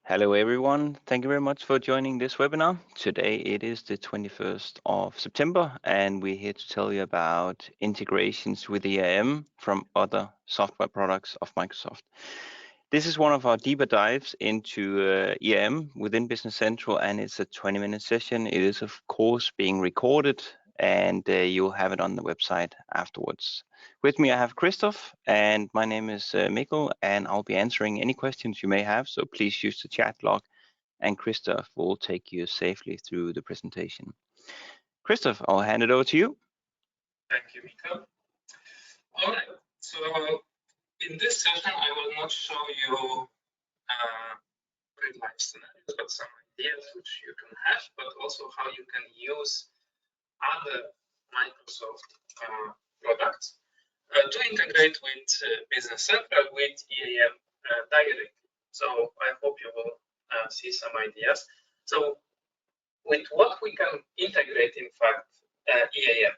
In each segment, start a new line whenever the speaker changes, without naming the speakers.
Hello everyone, thank you very much for joining this webinar. Today it is the 21st of September and we're here to tell you about integrations with EAM from other software products of Microsoft. This is one of our deeper dives into EAM within Business Central, and it's a 20-minute session. It is of course being recorded and you'll have it on the website afterwards. With me I have Christoph, and my name is Mikkel, and I'll be answering any questions you may have, so please use the chat log and Christoph will take you safely through the presentation. Christoph, I'll hand it over to you.
Thank you, Mikkel. All right, so in this session I will not show you real life scenarios, but some ideas which you can have, but also how you can use other Microsoft products to integrate with Business Central, with EAM directly. So I hope you will see some ideas. So with what we can integrate, in fact, EAM,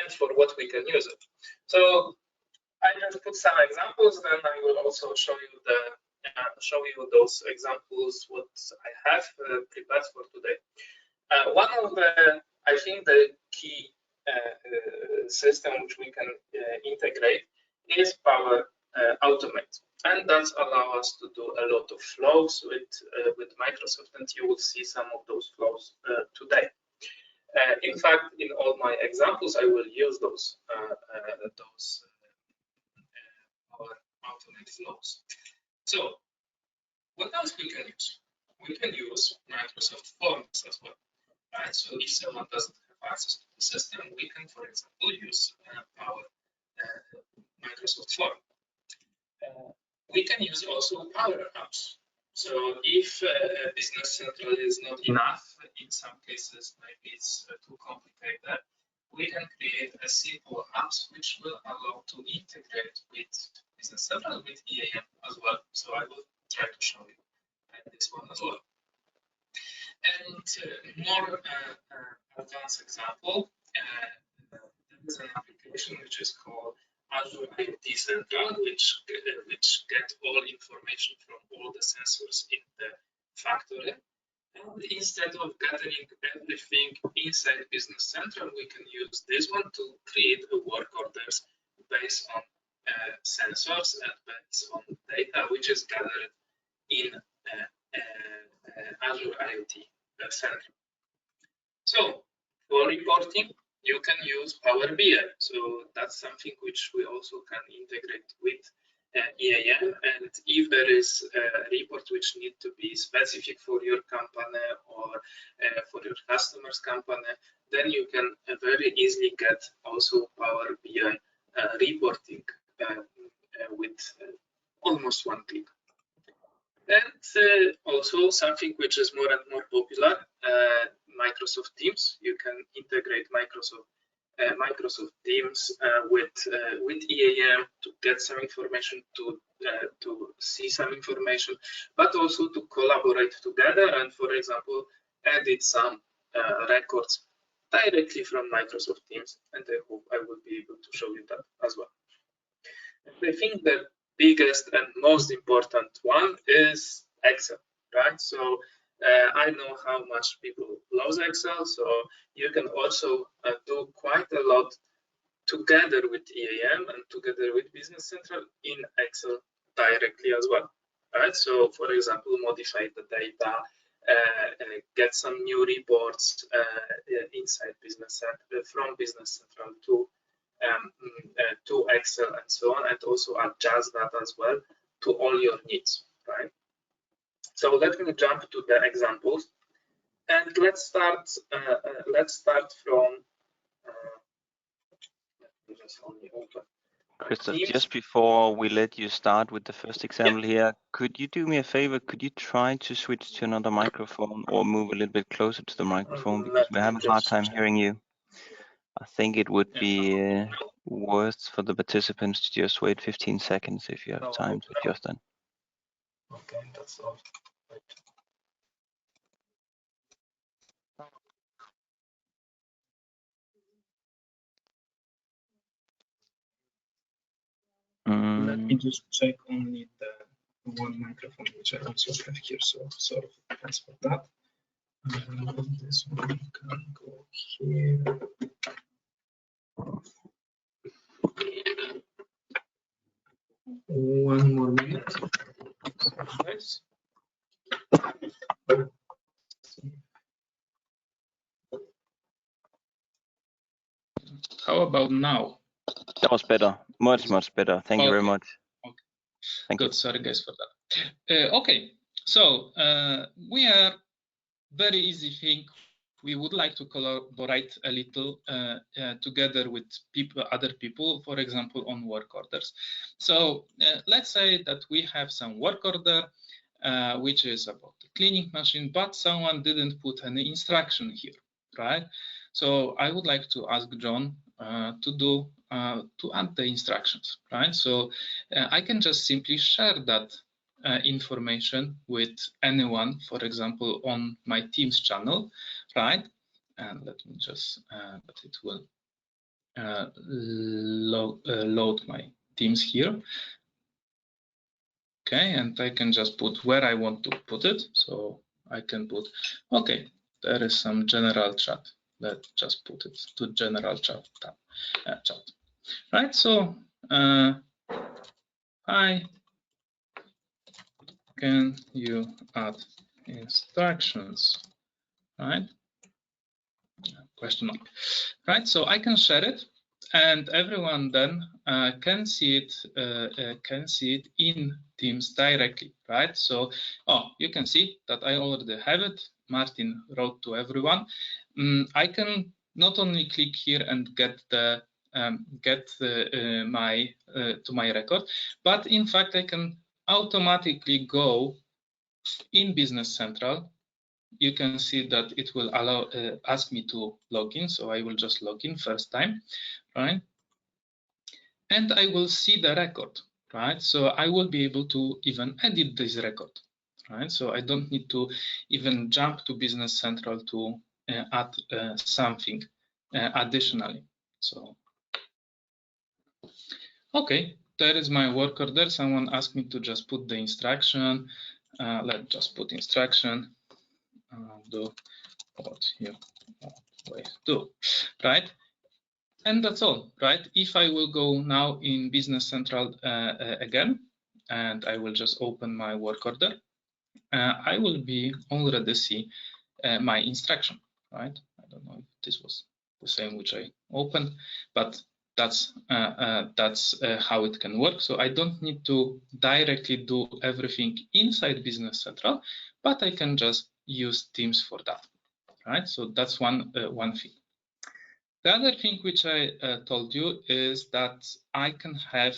and for what we can use it. So I just put some examples, then I will also show you those examples what I have prepared for today. One of the, I think, the key system which we can integrate is Power Automate, and that allows us to do a lot of flows with Microsoft, and you will see some of those flows today. In fact, in all my examples, I will use those Power Automate flows. So, what else we can use? We can use Microsoft Forms as well. Right? So if someone doesn't have access to the system, we can, for example, use our Microsoft Form. We can use also Power Apps. So if Business Central is not enough, in some cases maybe it's too complicated, we can create a simple apps which will allow to integrate with Business Central, with EAM as well. So I will try to show you this one as well. And more advanced example, there is an application which is called Azure IoT Central, which get all information from all the sensors in the factory. And instead of gathering everything inside Business Central, we can use this one to create a work orders based on sensors and based on data which is gathered in Azure IoT Central. So for reporting, you can use Power BI. So that's something which we also can integrate with EAM. And if there is a report which need to be specific for your company or for your customer's company, then you can very easily get also Power BI reporting with almost one click. And also something which is more and more popular, Microsoft Teams. You can integrate Microsoft Teams with EAM to get some information, to see some information, but also to collaborate together and, for example, edit some records directly from Microsoft Teams. And I hope I will be able to show you that as well. And I think the biggest and most important one is Excel, right? So I know how much people love Excel, so you can also do quite a lot together with EAM and together with Business Central in Excel directly as well, right? So for example, modify the data, get some new reports inside Business Central, from Business Central to Excel and so on, and also adjust that as well to all your needs, right? So let me jump to the examples, and let's start from.
Christoph, just before we let you start with the first example here, could you do me a favor? Could you try to switch to another microphone or move a little bit closer to the microphone, because we have a hard time hearing you? I think it would be worth for the participants to just wait 15 seconds if you have time to adjust that.
Okay, that's all. Let me just check only one microphone, which I also have here, so sort of thanks for that. This one can go here. One more minute. Nice. How about now?
That was better, much better. Thank you very much.
Okay.
Thank
Good.
you.
Sorry guys for that. Okay, so we are very easy thing. We would like to collaborate a little together with other people, for example, on work orders. So let's say that we have some work order, which is about the cleaning machine, but someone didn't put any instruction here, right? So I would like to ask John to add the instructions, right? So I can just simply share that information with anyone, for example, on my Teams channel, right? And let me just, but it will load my Teams here. Okay, and I can just put where I want to put it. So I can put, okay, there is some general chat. Let's just put it to general chat. Right, so hi, can you add instructions, right? Question mark. Right, so I can share it, and everyone then can see it in Teams directly, right? So, you can see that I already have it. Martin wrote to everyone. I can not only click here and get the to my record, but in fact I can automatically go in Business Central. You can see that it will allow ask me to log in, so I will just log in first time, right? And I will see the record, right? So I will be able to even edit this record, right? So I don't need to even jump to Business Central to add something additionally. So, okay, there is my work order. Someone asked me to just put the instruction. Let's just put instruction. Do what you always do, right? And that's all, right? If I will go now in Business Central again, and I will just open my work order, I will be already see my instruction, right? I don't know if this was the same which I opened, but that's how it can work. So I don't need to directly do everything inside Business Central, but I can just use Teams for that, right? So that's one thing. The other thing which I told you is that I can have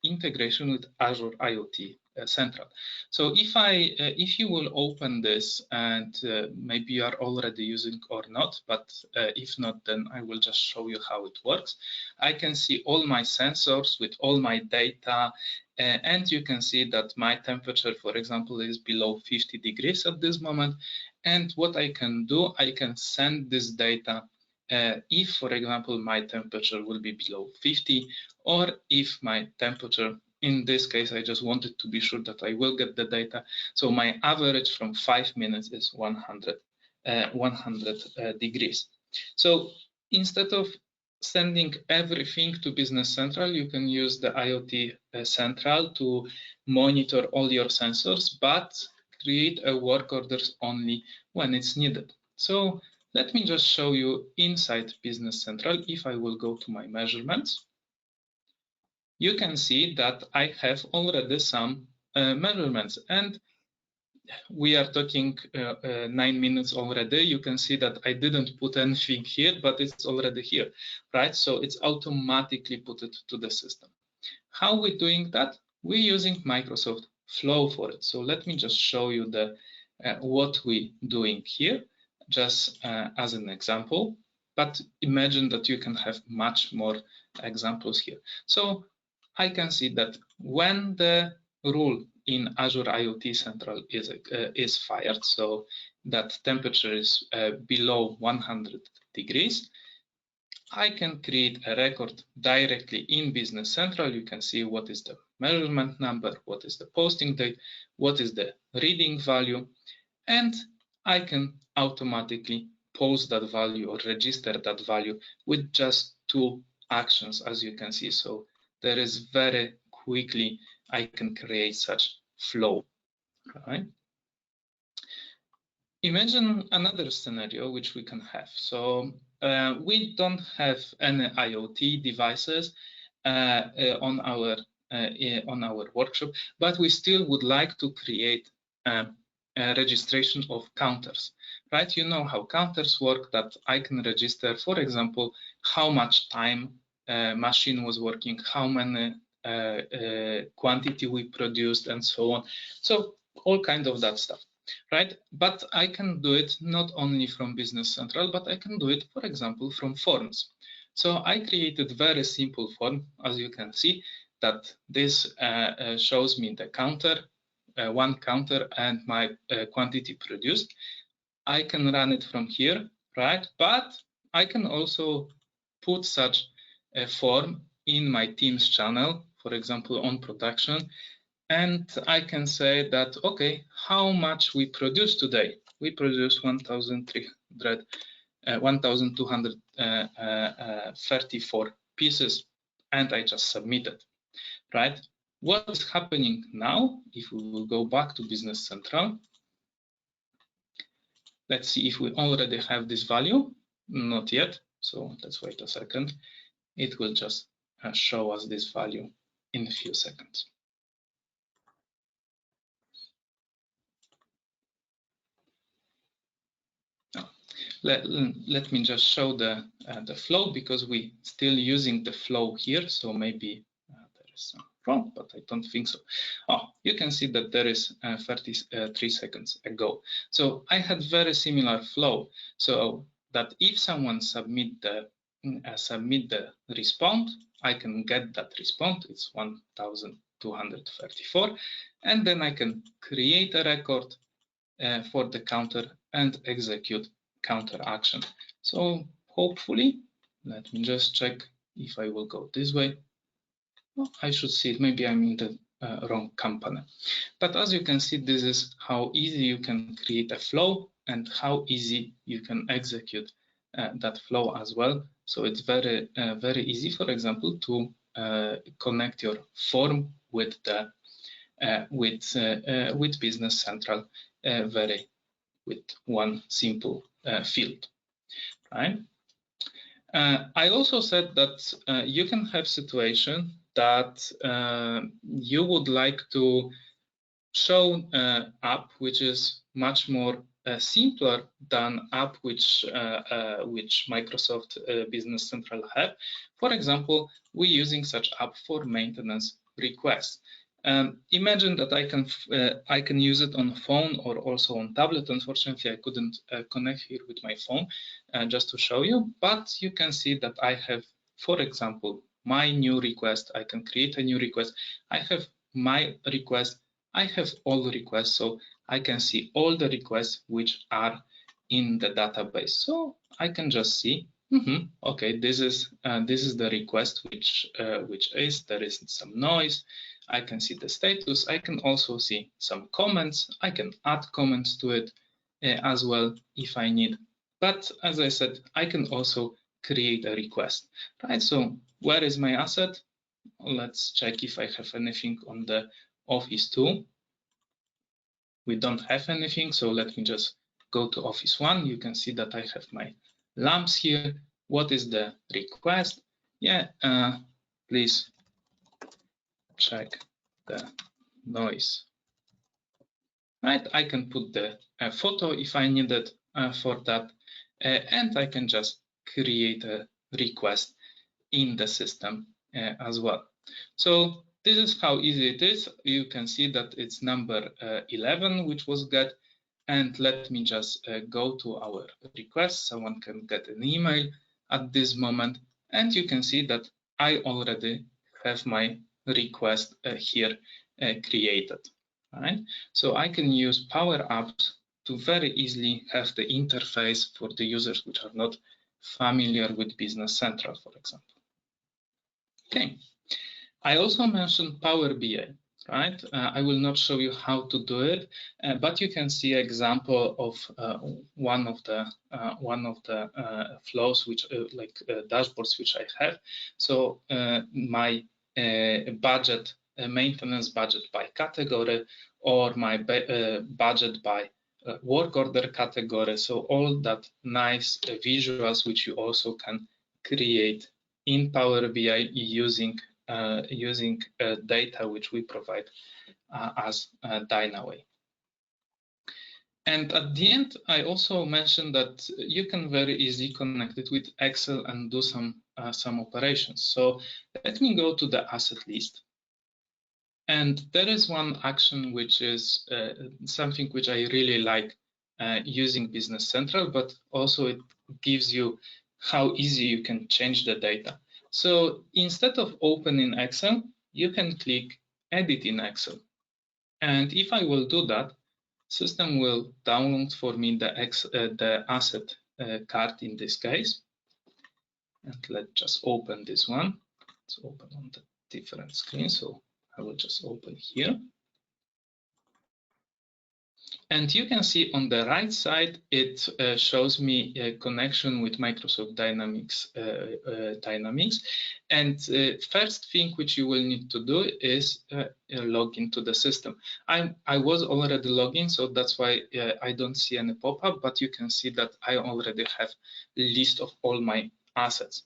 integration with Azure IoT Central. So if you will open this, and maybe you are already using or not, but if not, then I will just show you how it works. I can see all my sensors with all my data, and you can see that my temperature, for example, is below 50 degrees at this moment. And what I can do, I can send this data if, for example, my temperature will be below 50, or if my temperature, in this case, I just wanted to be sure that I will get the data. So my average from 5 minutes is 100 degrees. So instead of sending everything to Business Central, you can use the IoT Central to monitor all your sensors, but create a work orders only when it's needed. So let me just show you inside Business Central. If I will go to my measurements, you can see that I have already some measurements, and we are talking 9 minutes already. You can see that I didn't put anything here, but it's already here, right? So it's automatically put it to the system. How we're doing that? We're using Microsoft Flow for it. So let me just show you the what we're doing here, just as an example. But imagine that you can have much more examples here. So I can see that when the rule in Azure IoT Central is fired, so that temperature is below 100 degrees, I can create a record directly in Business Central. You can see what is the measurement number, what is the posting date, what is the reading value, and I can automatically post that value or register that value with just 2 actions, as you can see. So there is very quickly I can create such flow, right? Imagine another scenario which we can have. So we don't have any IoT devices on our workshop, but we still would like to create a registration of counters, right? You know how counters work, that I can register, for example, how much time machine was working, how many quantity we produced, and so on. So all kind of that stuff, right? But I can do it not only from Business Central, but I can do it, for example, from forms. So I created very simple form, as you can see, that this shows me the counter, one counter, and my quantity produced. I can run it from here, right? But I can also put such a form in my Teams channel, for example, on production, and I can say that, okay, how much we produce today? We produce 1,234 pieces, and I just submitted, right? What is happening now? If we will go back to Business Central, let's see if we already have this value. Not yet, so let's wait a second. It will just show us this value in a few seconds. Let me just show the flow, because we still using the flow here. So maybe there is some wrong, but I don't think so. Oh, you can see that there is 33 seconds ago. So I had very similar flow. So that if someone submit the response, I can get that response. It's 1,234, and then I can create a record for the counter and execute counter action. So hopefully, let me just check if I will go this way. Well, I should see it. Maybe I'm in the wrong company. But as you can see, this is how easy you can create a flow and how easy you can execute that flow as well. So it's very, very easy, for example, to connect your form with the with Business Central with one simple field, right? I also said that you can have situation that you would like to show app which is much more simpler than app which Microsoft Business Central have. For example, we're using such app for maintenance requests. Imagine that I can use it on phone or also on tablet. Unfortunately, I couldn't connect here with my phone just to show you, but you can see that I have, for example, my new request. I can create a new request. I have my request. I have all the requests, so I can see all the requests which are in the database. So I can just see, okay, this is the request which is, there is some noise. I can see the status. I can also see some comments. I can add comments to it as well if I need. But as I said, I can also create a request, right? So where is my asset? Let's check if I have anything on the Office 2. We don't have anything, so let me just go to Office 1. You can see that I have my lamps here. What is the request? Yeah, please check the noise. Right, I can put the photo if I need it for that, and I can just create a request in the system as well. So this is how easy it is. You can see that it's number 11 which was get, and let me just go to our request. Someone can get an email at this moment, and you can see that I already have my request here created. Right? So I can use Power Apps to very easily have the interface for the users which are not familiar with Business Central, for example. Okay, I also mentioned Power BI, right? I will not show you how to do it, but you can see an example of one of the flows, which dashboards which I have. So my budget, maintenance budget by category, or my budget by work order category. So all that nice visuals which you also can create in Power BI using data which we provide as Dynaway. And at the end, I also mentioned that you can very easily connect it with Excel and do some operations. So let me go to the asset list. And there is one action which is something which I really like using Business Central, but also it gives you how easy you can change the data. So instead of opening Excel, you can click Edit in Excel. And if I will do that, system will download for me the asset card in this case. And let's just open this one. Let's open on the different screen. So I will just open here. And you can see on the right side, it shows me a connection with Microsoft Dynamics. And first thing which you will need to do is log into the system. I was already logged in, so that's why I don't see any pop-up, but you can see that I already have a list of all my assets.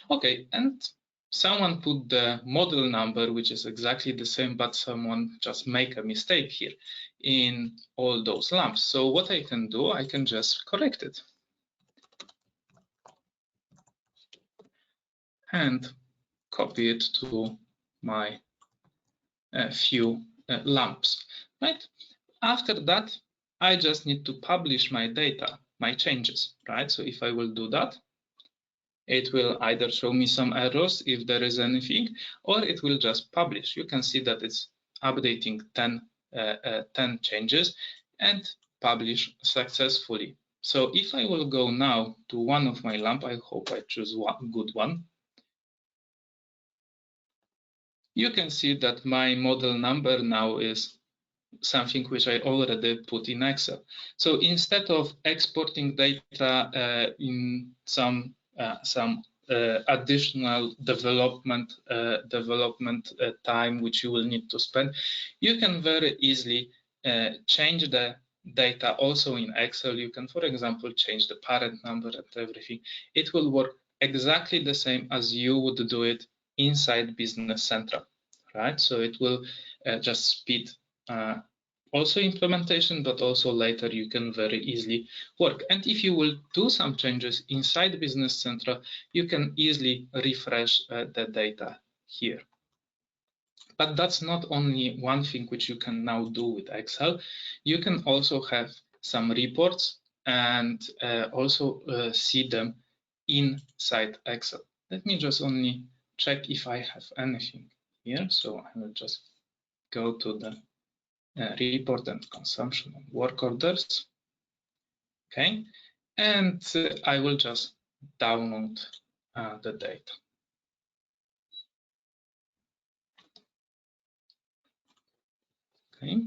Okay, and someone put the model number, which is exactly the same, but someone just make a mistake here in all those lamps. So what I can do, I can just correct it. And copy it to my few lamps, right? After that, I just need to publish my data, my changes, right? So if I will do that, it will either show me some errors if there is anything, or it will just publish. You can see that it's updating 10 changes and publish successfully. So if I will go now to one of my lamp, I hope I choose one good one. You can see that my model number now is something which I already put in Excel. So instead of exporting data in some additional development time which you will need to spend, you can very easily change the data also in Excel. You can, for example, change the parent number and everything. It will work exactly the same as you would do it inside Business Central, right? So it will just speed also implementation, but also later you can very easily work. And if you will do some changes inside Business Central, you can easily refresh the data here. But that's not only one thing which you can now do with Excel. You can also have some reports and also see them inside Excel. Let me just only check if I have anything here. So I will just go to the report and consumption and work orders. Okay, and I will just download the data. Okay.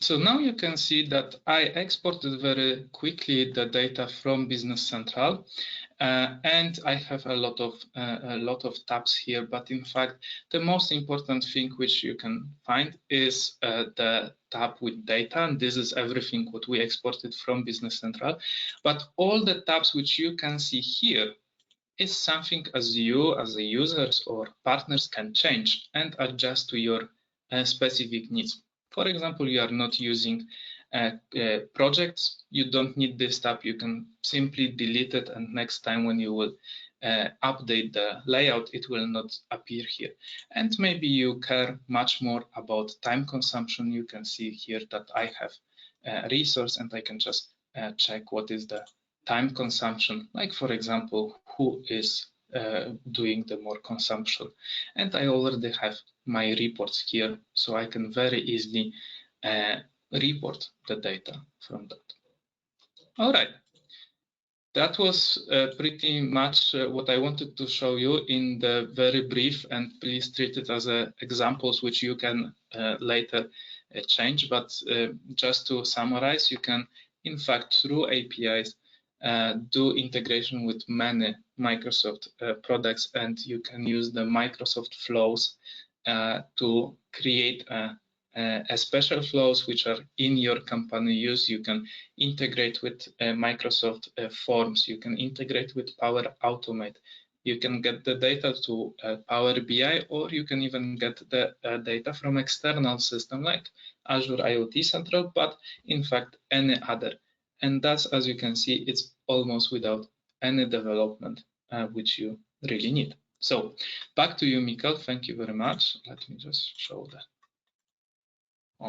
So now you can see that I exported very quickly the data from Business Central, and I have a lot of tabs here. But in fact, the most important thing which you can find is the tab with data, and this is everything what we exported from Business Central. But all the tabs which you can see here is something as you, as the users or partners, can change and adjust to your specific needs. For example, you are not using projects, you don't need this tab, you can simply delete it, and next time when you will update the layout, it will not appear here. And maybe you care much more about time consumption. You can see here that I have a resource and I can just check what is the time consumption, like for example, who is doing the more consumption. And I already have my reports here, so I can very easily report the data from that. All right.
that was pretty much what I wanted to show you in the very brief, and please treat it as examples which you can later change. But just to summarize, you can, in fact, through APIs, do integration with many Microsoft products, and you can use the Microsoft flows to create a special flows which are in your company use. You can integrate with Microsoft Forms. You can integrate with Power Automate. You can get the data to Power BI, or you can even get the data from external system like Azure IoT Central, but in fact any other. And that's, as you can see, it's almost without any development which you really need. So back to you, Mikael. Thank you very much. Let me just show that.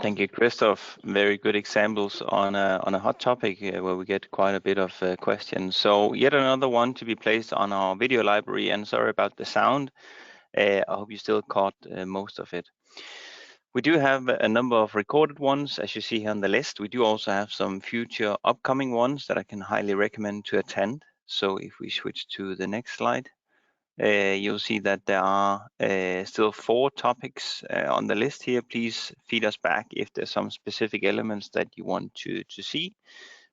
Thank you, Christoph. Very good examples on a hot topic where we get quite a bit of questions. So yet another one to be placed on our video library, and sorry about the sound. I hope you still caught most of it. We do have a number of recorded ones, as you see here on the list. We do also have some future upcoming ones that I can highly recommend to attend. So if we switch to the next slide, you'll see that there are still 4 topics on the list here. Please feed us back if there's some specific elements that you want to see.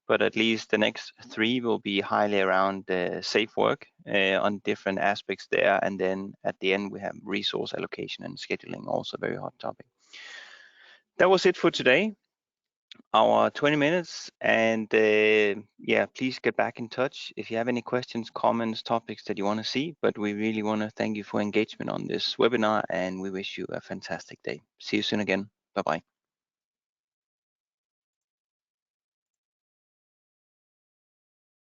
But at least the next 3 will be highly around safe work on different aspects there. And then at the end, we have resource allocation and scheduling, also a very hot topic. That was it for today, our 20 minutes. And yeah, please get back in touch if you have any questions, comments, topics that you want to see. But we really want to thank you for engagement on this webinar, and we wish you a fantastic day. See you soon again. Bye-bye.